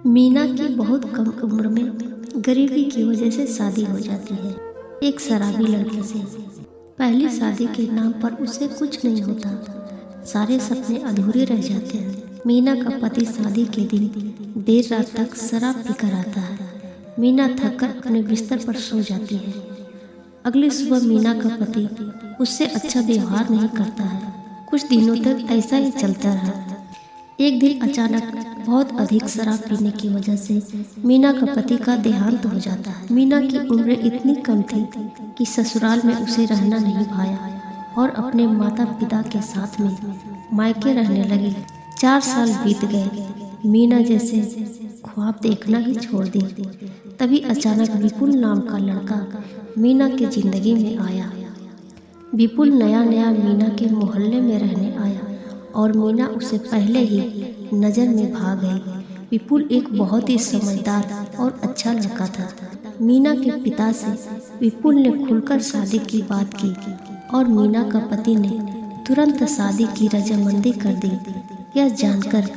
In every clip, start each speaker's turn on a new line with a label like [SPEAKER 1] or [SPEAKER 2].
[SPEAKER 1] मीना की बहुत कम उम्र में गरीबी की वजह से शादी हो जाती है एक शराबी लड़के से। पहली शादी के नाम पर उसे कुछ नहीं होता, सारे सपने अधूरे रह जाते हैं। मीना का पति शादी के दिन देर रात तक शराब पीकर आता है। मीना थककर अपने बिस्तर पर सो जाती है। अगली सुबह मीना का पति उससे अच्छा व्यवहार नहीं करता है। कुछ दिनों तक ऐसा ही चलता रहा। एक दिन अचानक बहुत अधिक शराब पीने की वजह से मीना का पति का देहांत हो जाता है। मीना की उम्र इतनी कम थी कि ससुराल में उसे रहना नहीं भाया और अपने माता पिता के साथ में मायके रहने लगी। 4 साल बीत गए। मीना जैसे ख्वाब देखना ही छोड़ दी। तभी अचानक विपुल नाम का लड़का मीना की जिंदगी में आया। विपुल नया नया मीना के मोहल्ले में रहने आया और मीना उसे पहले ही नज़र में भाग गई। विपुल एक बहुत ही समझदार और अच्छा लड़का था। मीना के पिता से विपुल ने खुलकर शादी की बात की और मीना का पति ने तुरंत शादी की रजामंदी कर दी, यह जानकर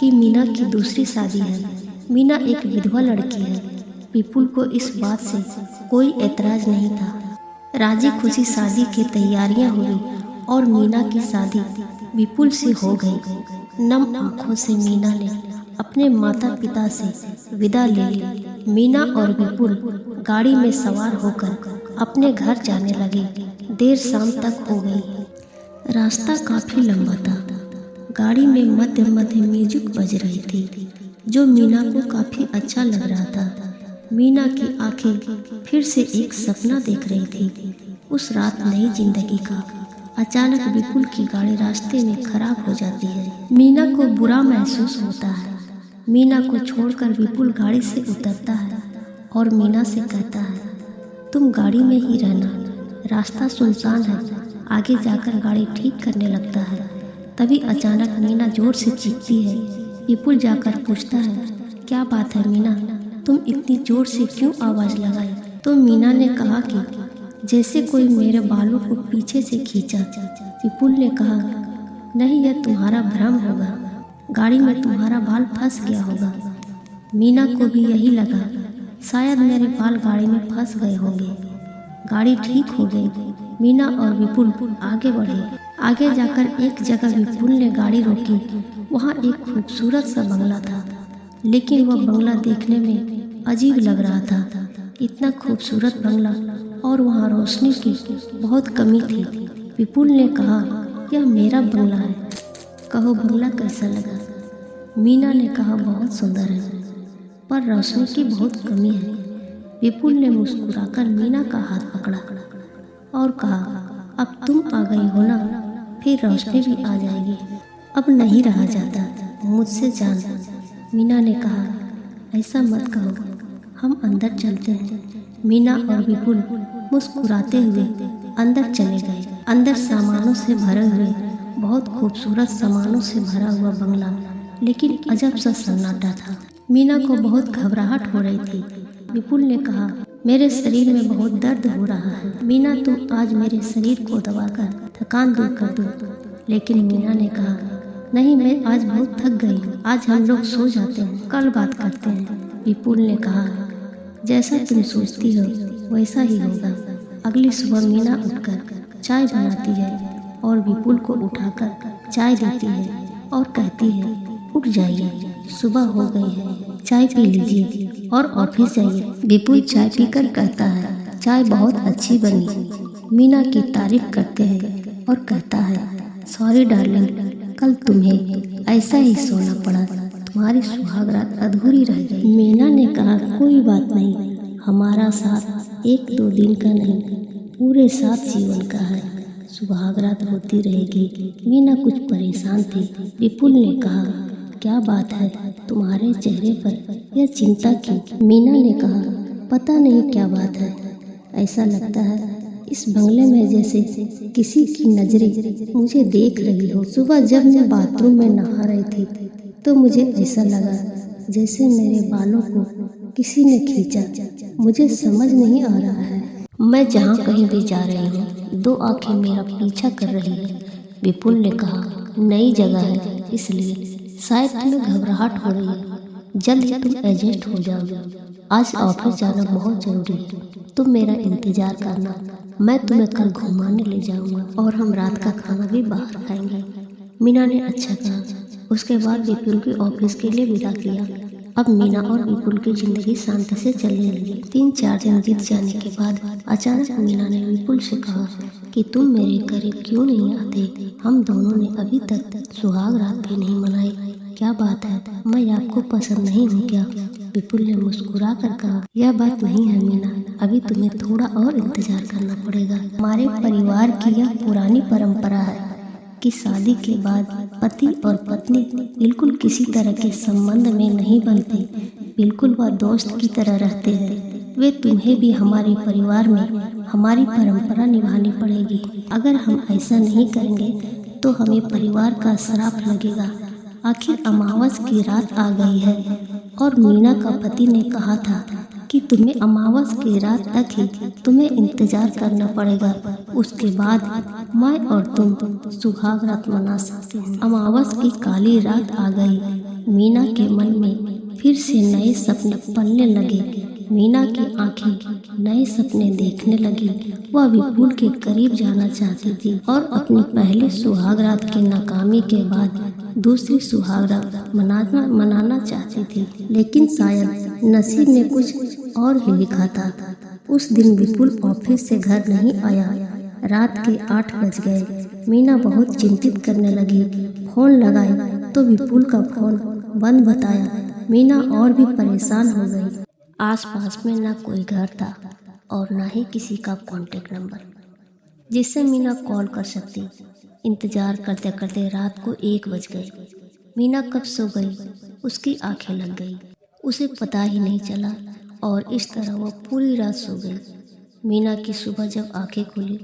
[SPEAKER 1] कि मीना की दूसरी शादी है। मीना एक विधवा लड़की है। विपुल को इस बात से कोई ऐतराज नहीं था। राजी खुशी शादी की तैयारियां हुई और मीना की शादी विपुल से हो गई। नम आंखों से मीना ने अपने माता पिता से विदा ले ली। मीना और विपुल गाड़ी में सवार होकर अपने घर जाने लगे। देर शाम तक हो गई। रास्ता काफी लंबा था। गाड़ी में मध्य मध्य म्यूजिक बज रही थी जो मीना को काफी अच्छा लग रहा था। मीना की आंखें फिर से एक सपना देख रही थी, उस रात नई जिंदगी का। अचानक विपुल की गाड़ी रास्ते में खराब हो जाती है। मीना को बुरा महसूस होता है। मीना को छोड़कर विपुल गाड़ी से उतरता है और मीना से कहता है, तुम गाड़ी में ही रहना, रास्ता सुनसान है। आगे जाकर गाड़ी ठीक करने लगता है। तभी अचानक मीना जोर से चीखती है। विपुल जाकर पूछता है, क्या बात है मीना, तुम इतनी जोर से क्यों आवाज़ लगाई? तो मीना ने कहा कि जैसे कोई मेरे बालों को पीछे से खींचा। विपुल ने कहा, नहीं, यह तुम्हारा भ्रम होगा, गाड़ी में तुम्हारा बाल फंस गया होगा। मीना को भी यही लगा, शायद मेरे बाल गाड़ी में फंस गए होंगे। गाड़ी ठीक हो गई। मीना और विपुल आगे बढ़े। आगे जाकर एक जगह विपुल ने गाड़ी रोकी। वहाँ एक खूबसूरत सा बंगला था, लेकिन वह बंगला देखने में अजीब लग रहा था। इतना खूबसूरत बंगला और वहाँ रोशनी की बहुत कमी थी। विपुल ने कहा, यह मेरा बंगला है, कहो बंगला कैसा लगा? मीना ने कहा, बहुत सुंदर है, पर रोशनी की बहुत कमी है। विपुल ने मुस्कुराकर मीना का हाथ पकड़ा और कहा, अब तुम आ गई हो ना, फिर रोशनी भी आ जाएगी। अब नहीं रहा जाता, मुझसे जान। मीना ने कहा, ऐसा मत कहो, हम अंदर चलते हैं। मीना और विपुल मुस्कुराते हुए अंदर चले गए। अंदर सामानों से भरे हुए, बहुत खूबसूरत सामानों से भरा हुआ बंगला, लेकिन अजब सा सन्नाटा था। मीना को बहुत घबराहट हो रही थी। विपुल ने कहा, मेरे शरीर में बहुत दर्द हो रहा है। मीना, तुम आज मेरे शरीर को दबाकर थकान दूर कर दो। लेकिन मीना ने कहा, नहीं, मैं आज बहुत थक गई हूँ, आज हम लोग सो जाते हैं, कल बात करते हैं। विपुल ने कहा, जैसा तुम सोचती हो वैसा ही होगा। अगली सुबह मीना उठकर चाय बनाती है और विपुल को उठाकर चाय देती है और कहती है, उठ जाइए, सुबह हो गई है, चाय पी लीजिए और ऑफिस जाइए। विपुल चाय पीकर कहता है, चाय बहुत अच्छी बनी। मीना की तारीफ करते हैं और कहता है, सॉरी डार्लिंग, कल तुम्हें ऐसा ही सोना पड़ा, तुम्हारी सुहागरात अधूरी रह गई। मीना ने कहा, कोई बात नहीं, हमारा साथ 1-2 दिन का नहीं, पूरे 7 जीवन का है, सुहागरात होती रहेगी। मीना कुछ परेशान थी। विपुल ने कहा, क्या बात है तुम्हारे चेहरे पर यह चिंता की? मीना ने कहा, पता नहीं क्या बात है, ऐसा लगता है इस बंगले में जैसे किसी की नजरें मुझे देख रही हो। सुबह जब मैं बाथरूम में नहा रही थी तो मुझे ऐसा लगा जैसे मेरे बालों को किसी ने खींचा। मुझे समझ नहीं आ रहा है, मैं जहाँ कहीं भी जा रही हूँ 2 आंखें मेरा पीछा कर रही है। विपुल ने कहा, नई जगह है इसलिए शायद तुम्हें घबराहट हो रही है। जल्द ही तुम एडजस्ट हो जाओगे। आज ऑफिस जाना बहुत जरूरी है, तुम मेरा इंतजार करना। मैं तुम्हें कल घुमाने ले जाऊंगा और हम रात का खाना भी बाहर खाएंगे। मीना ने अच्छा कहा। उसके बाद विपुल की ऑफिस के लिए विदा किया। अब मीना और विपुल की जिंदगी शांति से चलने लगी। 3-4 दिन बीत जाने के बाद अचानक मीना ने विपुल से कहा कि तुम मेरे करीब क्यों नहीं आते? हम दोनों ने अभी तक सुहाग रात भी नहीं मनाई। क्या बात है, मैं आपको पसंद नहीं हूँ क्या? विपुल ने मुस्कुरा कर कहा, यह बात नहीं है मीना, अभी तुम्हें थोड़ा और इंतजार करना पड़ेगा। हमारे परिवार की यह पुरानी परंपरा है कि शादी के बाद पति और पत्नी बिल्कुल किसी तरह के संबंध में नहीं बनते, बिल्कुल वह दोस्त की तरह रहते हैं। वे तुम्हें भी हमारे परिवार में हमारी परंपरा निभानी पड़ेगी। अगर हम ऐसा नहीं करेंगे तो हमें परिवार का श्राप लगेगा। आखिर अमावस की रात आ गई है और मीना का पति ने कहा था कि तुम्हें अमावस की रात तक ही तुम्हें इंतजार करना पड़ेगा। उसके बाद मैं और तुम सुहाग रात मना सकते हैं। अमावस की काली रात आ गई। मीना के मन में फिर से नए सपने पलने लगे। मीना की आंखें नए सपने देखने लगी। वह विपुल के करीब जाना चाहती थी और अपनी पहले सुहाग रात की नाकामी के बाद दूसरी सुहाग रात मनाना चाहती थी, लेकिन शायद नसीब में कुछ और ही लिखा था। उस दिन विपुल ऑफिस से घर नहीं आया। रात के 8 बज गए। मीना बहुत चिंतित करने लगी। फोन लगाई तो विपुल का फोन बंद बताया। मीना और भी परेशान हो गई। आसपास में ना कोई घर था और ना ही किसी का कॉन्टेक्ट नंबर जिससे मीना कॉल कर सकती। इंतजार करते करते रात को 1 बज गए। मीना कब सो गई, उसकी आंखें लग गई, उसे पता ही नहीं चला और इस तरह वह पूरी रात सो गई। मीना की सुबह जब आंखें खुली,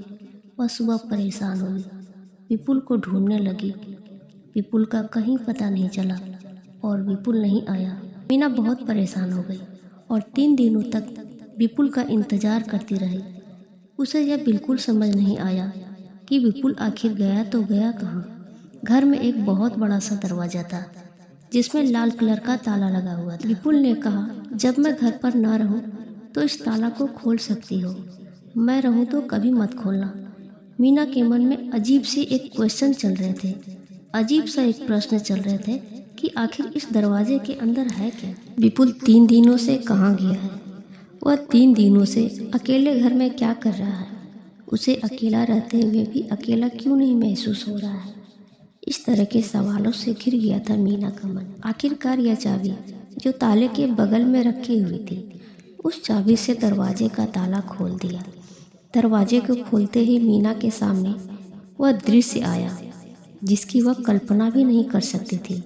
[SPEAKER 1] वह सुबह परेशान हुई। विपुल को ढूंढने लगी। विपुल का कहीं पता नहीं चला और विपुल नहीं आया। मीना बहुत परेशान हो गई और 3 दिनों तक विपुल का इंतजार करती रही। उसे यह बिल्कुल समझ नहीं आया कि विपुल आखिर गया तो गया कहाँ। घर में एक बहुत बड़ा सा दरवाजा था जिसमें लाल कलर का ताला लगा हुआ था। विपुल ने कहा, जब मैं घर पर ना रहूं तो इस ताला को खोल सकती हो, मैं रहूं तो कभी मत खोलना। मीना के मन में अजीब सी एक क्वेश्चन चल रहे थे, अजीब सा एक प्रश्न चल रहे थे कि आखिर इस दरवाजे के अंदर है क्या। विपुल 3 दिनों से कहाँ गया है? वह 3 दिनों से अकेले घर में क्या कर रहा है? उसे अकेला रहते हुए भी अकेला क्यों नहीं महसूस हो रहा है? इस तरह के सवालों से घिर गया था मीना का मन। आखिरकार यह चाबी जो ताले के बगल में रखी हुई थी, उस चाबी से दरवाजे का ताला खोल दिया। दरवाजे को खोलते ही मीना के सामने वह दृश्य आया जिसकी वह कल्पना भी नहीं कर सकती थी।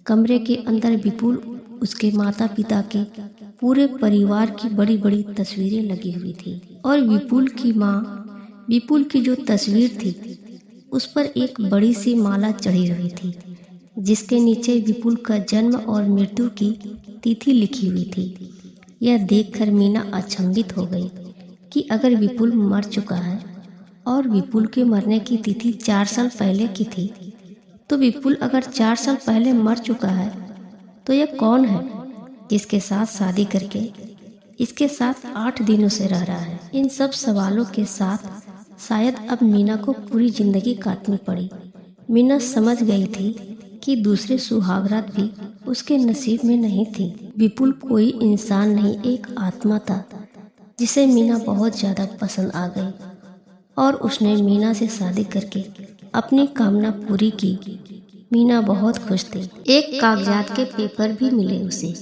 [SPEAKER 1] कमरे के अंदर विपुल, उसके माता पिता के, पूरे परिवार की बड़ी बड़ी तस्वीरें लगी हुई थी और विपुल की माँ, विपुल की जो तस्वीर थी उस पर एक बड़ी सी माला चढ़ी हुई थी जिसके नीचे विपुल का जन्म और मृत्यु की तिथि लिखी हुई थी। यह देखकर मीना अचंभित हो गई कि अगर विपुल मर चुका है और विपुल के मरने की तिथि 4 साल पहले की थी, तो विपुल अगर 4 साल पहले मर चुका है तो यह कौन है जिसके साथ शादी करके इसके साथ 8 दिनों से रह रहा है। इन सब सवालों के साथ शायद अब मीना को पूरी जिंदगी काटनी पड़ी। मीना समझ गई थी कि दूसरे सुहागरात भी उसके नसीब में नहीं थी। विपुल कोई इंसान नहीं, एक आत्मा था जिसे मीना बहुत ज़्यादा पसंद आ गई और उसने मीना से शादी करके अपनी कामना पूरी की। मीना बहुत खुश थी। एक कागजात के पेपर भी मिले उसे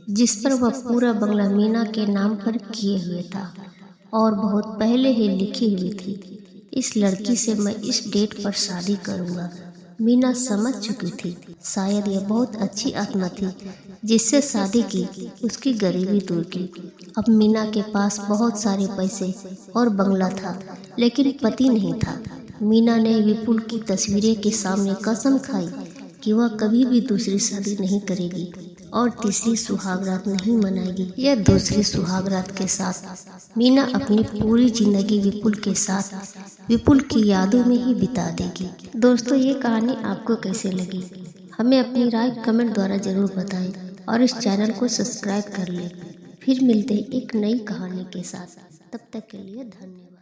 [SPEAKER 1] जिस पर वह पूरा बंगला मीना के नाम पर किए हुए था और बहुत पहले ही लिखी हुई थी, इस लड़की से मैं इस डेट पर शादी करूंगा। मीना समझ चुकी थी शायद यह बहुत अच्छी आत्मा थी जिससे शादी की उसकी गरीबी दूर की। अब मीना के पास बहुत सारे पैसे और बंगला था लेकिन पति नहीं था। मीना ने विपुल की तस्वीरें के सामने कसम खाई कि वह कभी भी दूसरी शादी नहीं करेगी और तीसरी सुहागरात नहीं मनाएगी। यह दूसरी सुहागरात के साथ मीना अपनी पूरी जिंदगी विपुल के साथ, विपुल की यादों में ही बिता देगी। दोस्तों, ये कहानी आपको कैसे लगी? हमें अपनी राय कमेंट द्वारा जरूर बताएं। और इस चैनल को सब्सक्राइब कर लें। फिर मिलते हैं एक नई कहानी के साथ। तब तक के लिए धन्यवाद।